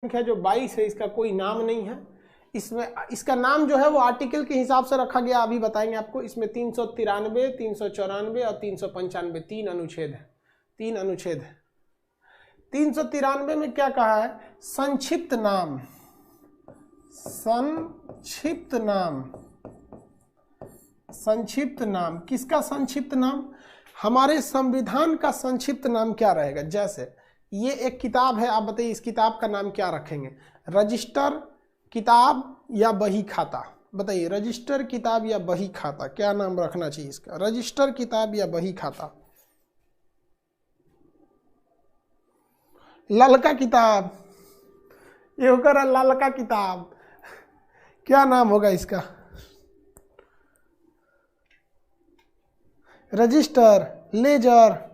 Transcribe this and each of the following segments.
संख्या जो 22 है इसका कोई नाम नहीं है। इसमें इसका नाम जो है वो आर्टिकल के हिसाब से रखा गया, अभी बताएंगे आपको। इसमें 393, 394 और 395 तीन अनुच्छेद है, 3 अनुच्छेद है। 393 में क्या कहा है? संक्षिप्त नाम, संक्षिप्त नाम, संक्षिप्त नाम। किसका संक्षिप्त नाम? हमारे संविधान का संक्षिप्त नाम क्या रहेगा? जैसे ये एक किताब है, आप बताइए इस किताब का नाम क्या रखेंगे? रजिस्टर, किताब या बही खाता? बताइए, रजिस्टर, किताब या बही खाता, क्या नाम रखना चाहिए इसका? रजिस्टर, किताब या बही खाता? ललका किताब, ये होगा ललका किताब, क्या नाम होगा इसका? रजिस्टर, लेजर,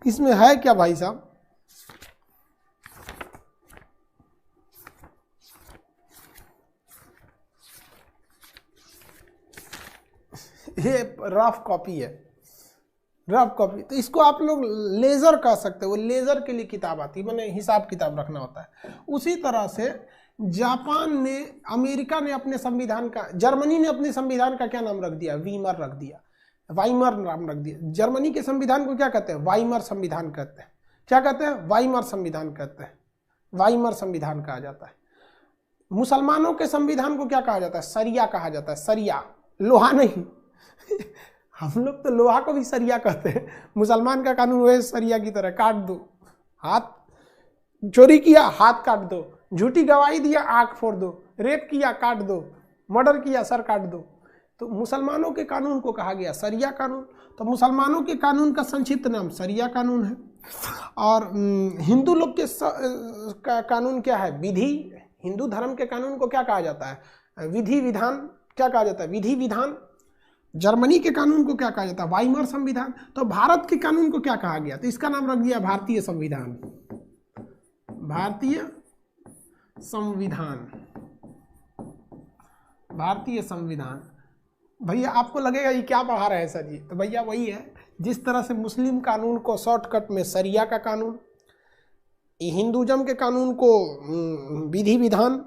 इसमें है क्या भाई साहब? ये रफ कॉपी है, रफ कॉपी। तो इसको आप लोग लेजर कह सकते हो, वो लेजर के लिए किताब आती है, मैंने हिसाब किताब रखना होता है। उसी तरह से जापान ने, अमेरिका ने अपने संविधान का, जर्मनी ने अपने संविधान का क्या नाम रख दिया? वीमर रख दिया, वाइमर नाम रख दिया। जर्मनी के संविधान को क्या कहते हैं? वाइमर संविधान कहते हैं। क्या कहते हैं? वाइमर संविधान कहते हैं, वाइमर संविधान कहा जाता है। मुसलमानों के संविधान को क्या कहा जाता है? सरिया कहा जाता है, सरिया, लोहा नहीं। हम लोग तो लोहा को भी सरिया कहते हैं, मुसलमान का कानून वह सरिया की तरह, काट दो, हाथ चोरी किया हाथ काट दो, झूठी गवाही दिया आंख फोड़ दो, रेप किया काट दो, मर्डर किया सर काट दो। तो मुसलमानों के कानून को कहा गया सरिया कानून। तो मुसलमानों के कानून का संक्षिप्त नाम सरिया कानून है। और हिंदू लोग के कानून क्या है? विधि। हिंदू धर्म के कानून को क्या कहा जाता है? विधि विधान। क्या कहा जाता है? विधि विधान। जर्मनी के कानून को क्या कहा जाता है? वाइमर संविधान। तो भारत के कानून को क्या कहा गया? तो इसका नाम रख दिया भारतीय संविधान, भारतीय संविधान, भारतीय संविधान। भैया आपको लगेगा ये क्या पढ़ा रहे हैं सर जी? तो भैया वही है, जिस तरह से मुस्लिम कानून को शॉर्टकट में सरिया का कानून, हिंदुज़म के कानून को विधि विधान,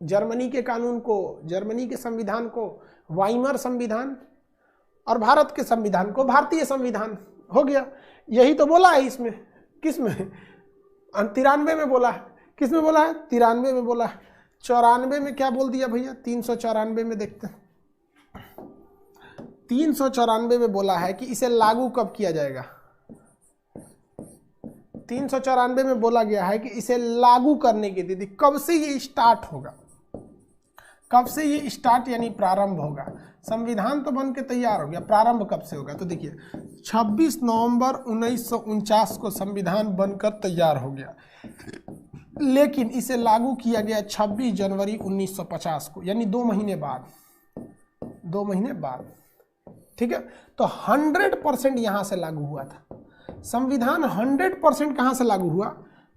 जर्मनी के कानून को, जर्मनी के संविधान को वाइमर संविधान, और भारत के संविधान को भारतीय संविधान हो गया। यही तो बोला है इसमें। किसमें? 93 में बोला है। किसमें बोला है? 93 में बोला है। 94 में क्या बोल दिया भैया? 394 में देखते हैं। 394 में बोला है कि इसे लागू कब किया जाएगा? 394 में बोला गया है कि इसे लागू करने की तिथि कब से ये स्टार्ट होगा? कब से ये स्टार्ट यानी प्रारंभ होगा? संविधान तो बन के तैयार हो गया, प्रारंभ कब से होगा? तो देखिए 26 नवंबर 1949 को संविधान बनकर तैयार हो गया, लेकिन इसे लागू किया गया 26 जनवरी 1950 को, यानी 2 महीने बाद, 2 महीने बाद। ठीक है, तो 100% यहां से लागू हुआ था संविधान। 100% कहां से लागू हुआ?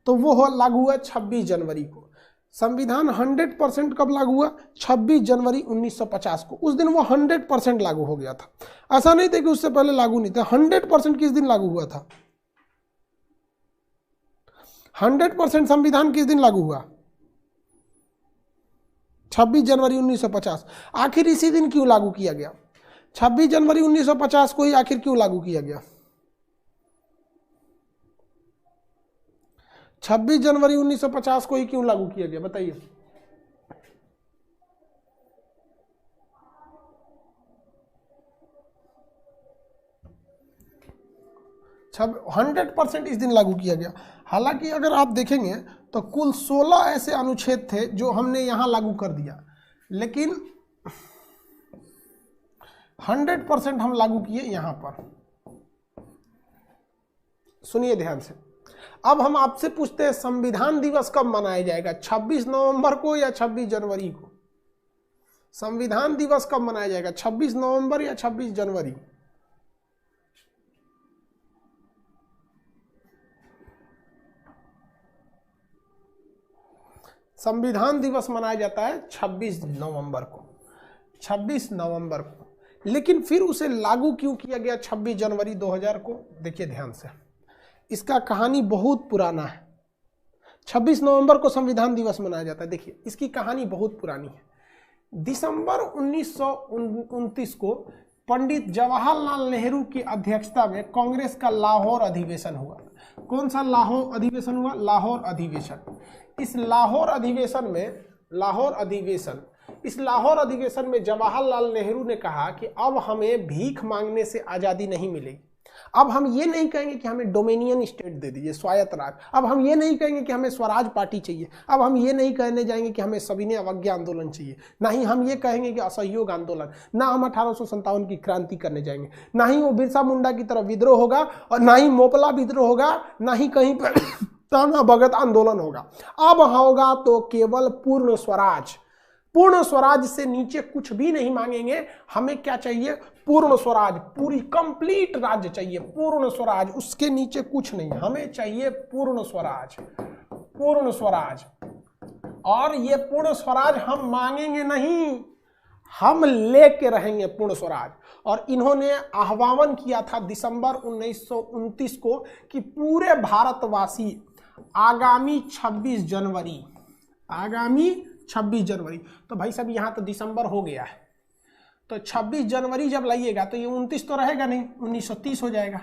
तो वो लागू हुआ 26 जनवरी को। संविधान 100% कब लागू हुआ? 26 जनवरी 1950 को। उस दिन वो 100% लागू हो गया था। ऐसा नहीं था कि उससे पहले लागू नहीं था। 100% किस दिन लागू हुआ था? 100% संविधान किस दिन लागू हुआ? 26 जनवरी 1950। आखिर इसी दिन क्यों लागू किया गया? 26 जनवरी 1950 को ही आखिर क्यों लागू किया गया? 26 जनवरी 1950 को ही क्यों लागू किया गया? बताइए। 100% इस दिन लागू किया गया। हालांकि अगर आप देखेंगे तो कुल 16 ऐसे अनुच्छेद थे जो हमने यहां लागू कर दिया, लेकिन 100% हम लागू किए यहां पर। सुनिए ध्यान से। अब हम आपसे पूछते हैं संविधान दिवस कब मनाया जाएगा? 26 नवंबर को या 26 जनवरी को? संविधान दिवस कब मनाया जाएगा? 26 नवंबर या 26 जनवरी? संविधान दिवस मनाया जाता है 26 नवंबर को। 26 नवंबर को लेकिन फिर उसे लागू क्यों किया गया 26 जनवरी 2000 को? देखिए ध्यान से, इसका कहानी बहुत पुराना है। 26 नवंबर को संविधान दिवस मनाया जाता है। देखिए इसकी कहानी बहुत पुरानी है। दिसंबर 1929 को पंडित जवाहरलाल नेहरू की अध्यक्षता में कांग्रेस का लाहौर अधिवेशन हुआ। कौन सा लाहौर अधिवेशन हुआ? लाहौर अधिवेशन। इस लाहौर अधिवेशन में जवाहरलाल नेहरू ने कहा कि अब हमें भीख मांगने से आज़ादी नहीं मिलेगी। अब हम ये नहीं कहेंगे कि हमें डोमिनियन स्टेट दे दीजिए, स्वायत्त राज। अब हम ये नहीं कहेंगे कि हमें स्वराज पार्टी चाहिए। अब हम ये नहीं कहने जाएंगे कि हमें सविनय अवज्ञा आंदोलन चाहिए। ना ही हम ये कहेंगे कि असहयोग आंदोलन। ना हम 1857 की क्रांति करने जाएंगे। ना ही वो बिरसा मुंडा की तरफ विद्रोह होगा, और ना ही मोपला विद्रोह होगा, ना ही कहीं पर ताना भगत आंदोलन होगा। अब होगा तो केवल पूर्ण स्वराज। पूर्ण स्वराज से नीचे कुछ भी नहीं मांगेंगे। हमें क्या चाहिए? पूर्ण स्वराज, पूरी कंप्लीट राज्य चाहिए, पूर्ण स्वराज। उसके नीचे कुछ नहीं, हमें चाहिए पूर्ण स्वराज, पूर्ण स्वराज। और ये पूर्ण स्वराज हम मांगेंगे नहीं, हम लेके रहेंगे पूर्ण स्वराज। और इन्होंने आह्वान किया था दिसंबर 1929 को कि पूरे भारतवासी आगामी 26 जनवरी, तो भाई साहब यहाँ तो दिसंबर हो गया है, तो 26 जनवरी जब लाइएगा तो ये 29 तो रहेगा नहीं, 1930 हो जाएगा,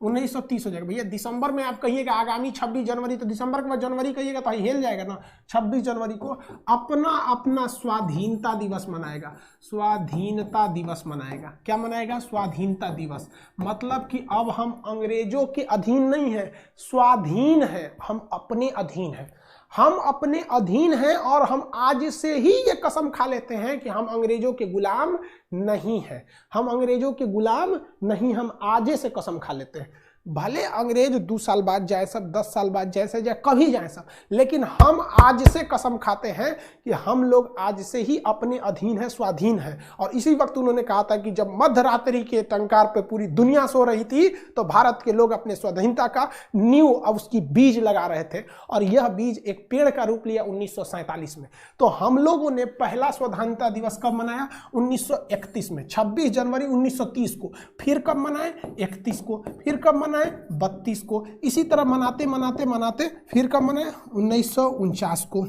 1930 हो जाएगा। भैया दिसंबर में आप कहिएगा आगामी 26 जनवरी, तो दिसंबर के बाद जनवरी कहिएगा तो हिल जाएगा ना। 26 जनवरी को अपना स्वाधीनता दिवस मनाएगा। स्वाधीनता दिवस मनाएगा। क्या मनाएगा? स्वाधीनता दिवस। मतलब कि अब हम अंग्रेजों के अधीन नहीं है, स्वाधीन है, हम अपने अधीन हैं। हम अपने अधीन हैं और हम आज से ही ये कसम खा लेते हैं कि हम अंग्रेजों के गुलाम नहीं हैं। हम अंग्रेजों के गुलाम नहीं, हम आज से कसम खा लेते हैं। भले अंग्रेज 2 साल बाद जाए सब, 10 साल बाद जैसे जाए, कभी जाए सब, लेकिन हम आज से कसम खाते हैं कि हम लोग आज से ही अपने अधीन है, स्वाधीन है। और इसी वक्त उन्होंने कहा था कि जब मध्यरात्रि के टंकार पे पूरी दुनिया सो रही थी तो भारत के लोग अपने स्वाधीनता का नींव और उसकी बीज लगा रहे थे, और यह बीज एक पेड़ का रूप लिया 1947 में। तो हम लोगों ने पहला स्वाधीनता दिवस कब मनाया? 1931 में, 26 जनवरी 1930 को। फिर कब मनाए? 31 को। फिर कब मनाए? 32 को। इसी तरह मनाते मनाते फिर कब मनाए? 1949 को।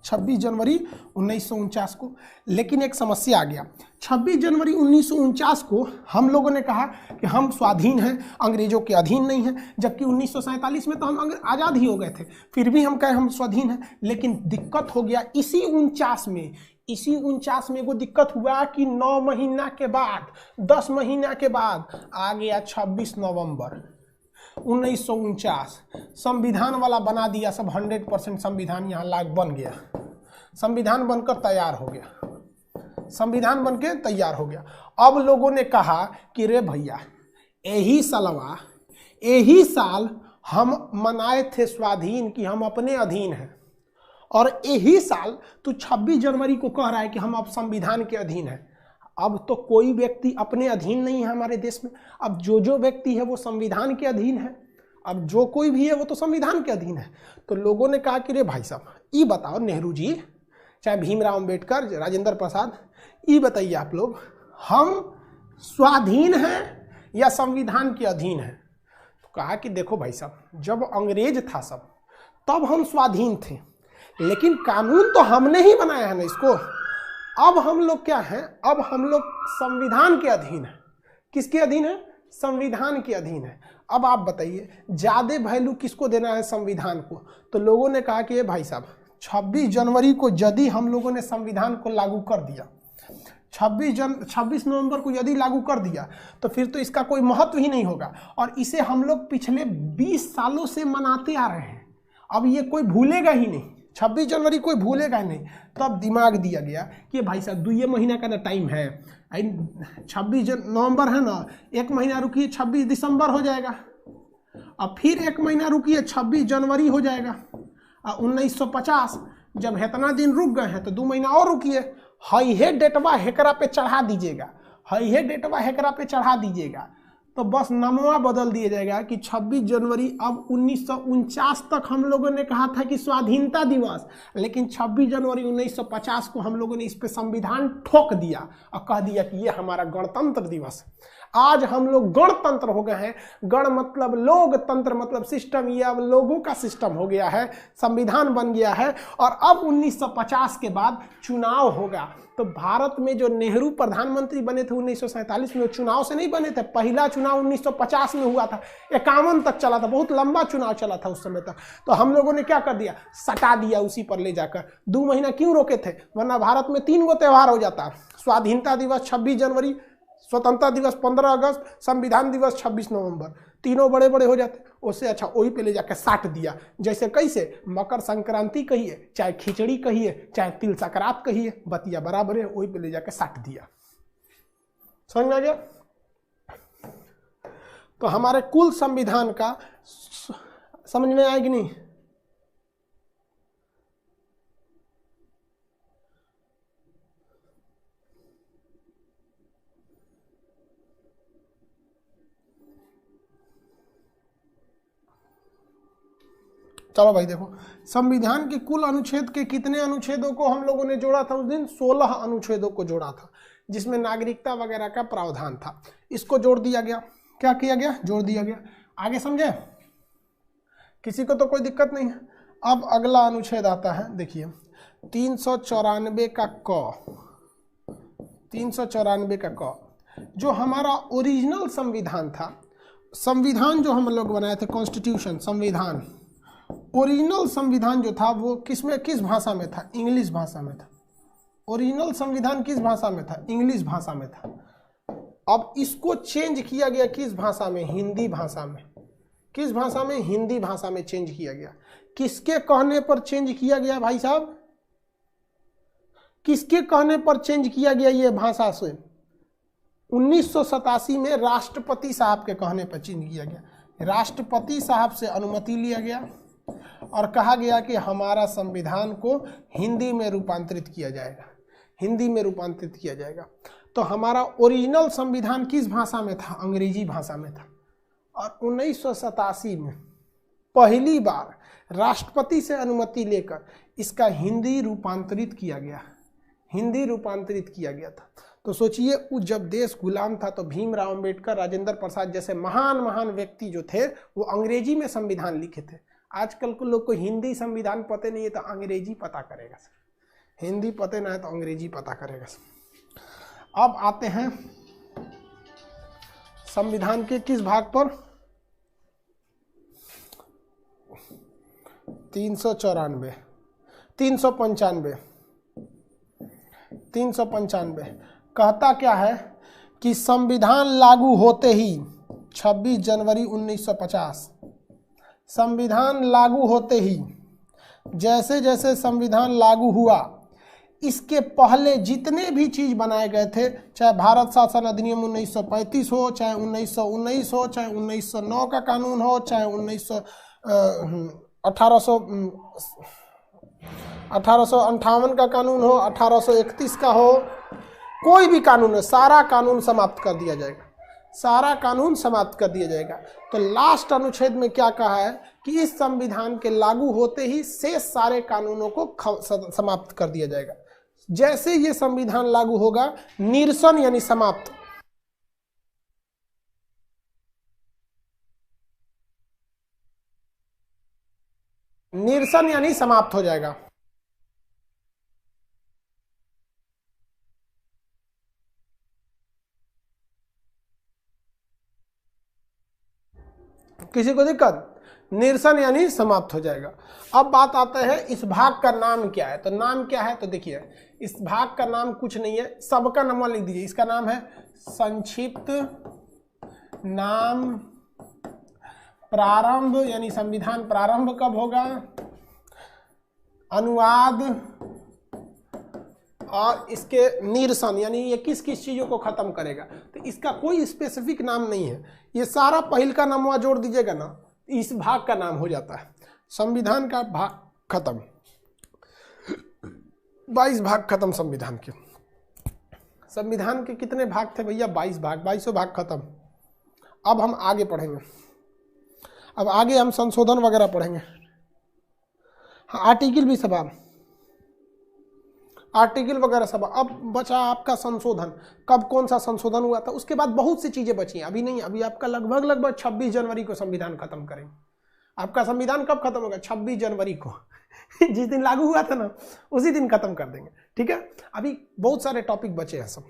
26 जनवरी 1949 को। लेकिन एक समस्या आ गया। 26 जनवरी 1949 को हम लोगों ने कहा कि हम स्वाधीन हैं, अंग्रेजों के अधीन नहीं हैं, जबकि 1947 में तो हम आज़ाद ही हो गए थे। फिर भी हम कहे हम स्वाधीन हैं। लेकिन दिक्कत हो गया इसी 49 में वो दिक्कत हुआ कि 9 महीना के बाद, 10 महीना के बाद आ गया 26 नवंबर 1949। संविधान वाला बना दिया सब, 100% संविधान यहाँ लाग बन गया। संविधान बनकर तैयार हो गया, संविधान बनके तैयार हो गया। अब लोगों ने कहा कि रे भैया, यही साल हम मनाए थे स्वाधीन कि हम अपने अधीन हैं, और यही साल तू 26 जनवरी को कह रहा है कि हम अब संविधान के अधीन हैं। अब तो कोई व्यक्ति अपने अधीन नहीं है हमारे देश में। अब जो व्यक्ति है वो संविधान के अधीन है। अब जो कोई भी है वो तो संविधान के अधीन है। तो लोगों ने कहा कि रे भाई साहब, ये बताओ, नेहरू जी, चाहे भीमराव अंबेडकर, राजेंद्र प्रसाद, ये बताइए आप लोग, हम स्वाधीन हैं या संविधान के अधीन हैं? तो कहा कि देखो भाई साहब, जब अंग्रेज था सब तब हम स्वाधीन थे, लेकिन कानून तो हमने ही बनाया है ना इसको। अब हम लोग क्या हैं? अब हम लोग संविधान के अधीन है। किसके अधीन है? संविधान के अधीन है। अब आप बताइए ज्यादा वैल्यू किसको देना है? संविधान को। तो लोगों ने कहा कि ये भाई साहब, 26 जनवरी को यदि हम लोगों ने संविधान को लागू कर दिया, 26 नवंबर को यदि लागू कर दिया, तो फिर तो इसका कोई महत्व ही नहीं होगा। और इसे हम लोग पिछले 20 सालों से मनाते आ रहे हैं। अब ये कोई भूलेगा ही नहीं, 26 जनवरी कोई भूलेगा ही नहीं। तब दिमाग दिया गया कि भाई साहब 2 महीना का ना टाइम है, 26 नवंबर है ना, 1 महीना रुकिए 26 दिसंबर हो जाएगा, अब फिर 1 महीना रुकिए 26 जनवरी हो जाएगा। 1950 जब इतना दिन रुक गए हैं तो 2 महीना और रुकिए, हई हे डेटवा हेकरा पे चढ़ा दीजिएगा, हई हे डेटवा हेकरा पे चढ़ा दीजिएगा। तो बस नामवा बदल दिया जाएगा कि 26 जनवरी। अब 1949 तक हम लोगों ने कहा था कि स्वाधीनता दिवस, लेकिन 26 जनवरी 1950 को हम लोगों ने इस पे संविधान ठोक दिया और कह दिया कि ये हमारा गणतंत्र दिवस। आज हम लोग गणतंत्र हो गए हैं। गण मतलब लोग, तंत्र मतलब सिस्टम, ये अब लोगों का सिस्टम हो गया है, संविधान बन गया है। और अब 1950 के बाद चुनाव होगा। तो भारत में जो नेहरू प्रधानमंत्री बने थे 1947 में, चुनाव से नहीं बने थे। पहला चुनाव 1950 में हुआ था, 51 तक चला था, बहुत लंबा चुनाव चला था उस समय तक। तो हम लोगों ने क्या कर दिया, सटा दिया उसी पर ले जाकर। 2 महीना क्यों रोके थे, वरना भारत में 3 गो त्यौहार हो जाता। स्वाधीनता दिवस 26 जनवरी, स्वतंत्रता दिवस 15 अगस्त, संविधान दिवस 26 नवंबर, तीनों बड़े बड़े हो जाते। उससे अच्छा वही पे ले जाकर साट दिया। जैसे कैसे, मकर संक्रांति कहिए, चाहे खिचड़ी कहिए, चाहे तिल संक्रांत कहिए, बतिया बराबर है, वही पे ले जाकर साट दिया। समझ में आ गया? तो हमारे कुल संविधान का समझ में आएगी नहीं? चलो भाई देखो, संविधान के कुल अनुच्छेद के कितने अनुच्छेदों को हम लोगों ने जोड़ा था उस दिन? 16 अनुच्छेदों को जोड़ा था, जिसमें नागरिकता वगैरह का प्रावधान था। इसको जोड़ दिया गया। क्या किया गया? जोड़ दिया गया। आगे समझे? किसी को तो कोई दिक्कत नहीं है। अब अगला अनुच्छेद आता है, देखिए 394 का क, 394 का क, जो हमारा ओरिजिनल संविधान था। संविधान जो हम लोग बनाए थे, कॉन्स्टिट्यूशन, संविधान, ओरिजिनल संविधान जो था वो किस भाषा में था? इंग्लिश भाषा में था। ओरिजिनल संविधान किस भाषा में था? इंग्लिश भाषा में था। अब इसको चेंज किया गया किस भाषा में? हिंदी भाषा में। किस भाषा में? हिंदी भाषा में चेंज किया गया। किसके कहने पर चेंज किया गया भाई साहब? किसके कहने पर चेंज किया गया ये भाषा से? 1987 में राष्ट्रपति साहब के कहने पर चेंज किया गया। राष्ट्रपति साहब से अनुमति लिया गया और कहा गया कि हमारा संविधान को हिंदी में रूपांतरित किया जाएगा, हिंदी में रूपांतरित किया जाएगा। तो हमारा ओरिजिनल संविधान किस भाषा में था? अंग्रेजी भाषा में था। और 1987 में पहली बार राष्ट्रपति से अनुमति लेकर इसका हिंदी रूपांतरित किया गया, हिंदी रूपांतरित किया गया था। तो सोचिए, उस जब देश गुलाम था तो भीमराव अंबेडकर, राजेंद्र प्रसाद जैसे महान महान व्यक्ति जो थे वो अंग्रेजी में संविधान लिखे थे। आजकल के लोग को हिंदी संविधान पता नहीं है तो अंग्रेजी पता करेगा, हिंदी पता ना है तो अंग्रेजी पता करेगा। अब आते हैं संविधान के किस भाग पर? 394, 395, 395 कहता क्या है कि संविधान लागू होते ही 26 जनवरी 1950, संविधान लागू होते ही, जैसे जैसे संविधान लागू हुआ, इसके पहले जितने भी चीज बनाए गए थे, चाहे भारत शासन अधिनियम 1935 हो, चाहे 1919 हो, चाहे 1909 का कानून हो, चाहे 1858 का कानून हो, 1831 का हो, कोई भी कानून है, सारा कानून समाप्त कर दिया जाएगा, सारा कानून समाप्त कर दिया जाएगा। तो लास्ट अनुच्छेद में क्या कहा है कि इस संविधान के लागू होते ही शेष सारे कानूनों को समाप्त कर दिया जाएगा। जैसे ये संविधान लागू होगा, निरसन यानी समाप्त, निरसन यानी समाप्त हो जाएगा। किसी को दिक्कत? निरसन यानी समाप्त हो जाएगा। अब बात आता है इस भाग का नाम क्या है। तो नाम क्या है? तो देखिए, इस भाग का नाम कुछ नहीं है, सबका नाम लिख दीजिए। इसका नाम है संक्षिप्त नाम प्रारंभ, यानी संविधान प्रारंभ कब होगा, अनुवाद, और इसके निरसन यानी ये किस किस चीजों को खत्म करेगा। तो इसका कोई स्पेसिफिक नाम नहीं है, ये सारा पहिल का नाम जोड़ दीजिएगा ना, इस भाग का नाम हो जाता है। संविधान का भाग खत्म, 22 भाग खत्म संविधान के। संविधान के कितने भाग थे भैया? 22 भाग, 22 भाग खत्म। अब हम आगे पढ़ेंगे, अब आगे हम संशोधन वगैरह पढ़ेंगे। हाँ, आर्टिकल भी सब, आर्टिकल वगैरह सब। अब बचा आपका संशोधन, कब कौन सा संशोधन हुआ था, उसके बाद बहुत सी चीजें बची हैं, अभी नहीं, अभी आपका लगभग 26 जनवरी को संविधान खत्म करेंगे। आपका संविधान कब खत्म होगा? 26 जनवरी को जिस दिन लागू हुआ था ना, उसी दिन खत्म कर देंगे, ठीक है। अभी बहुत सारे टॉपिक बचे हैं, सब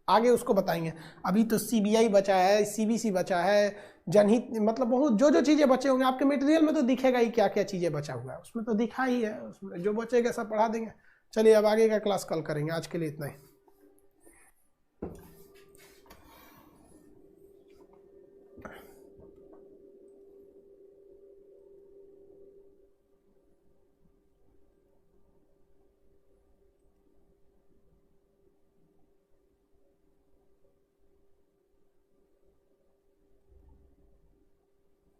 आगे उसको बताएंगे। अभी तो सीबीआई बचा है, सीबीसी बचा है, जनहित, मतलब बहुत जो जो चीजें बचे होंगे आपके मटेरियल में तो दिखेगा ही क्या क्या चीजें बचा हुआ है, उसमें तो दिखा ही है, उसमें जो बचेगा सब पढ़ा देंगे। चलिए अब आगे का क्लास कल करेंगे, आज के लिए इतना ही।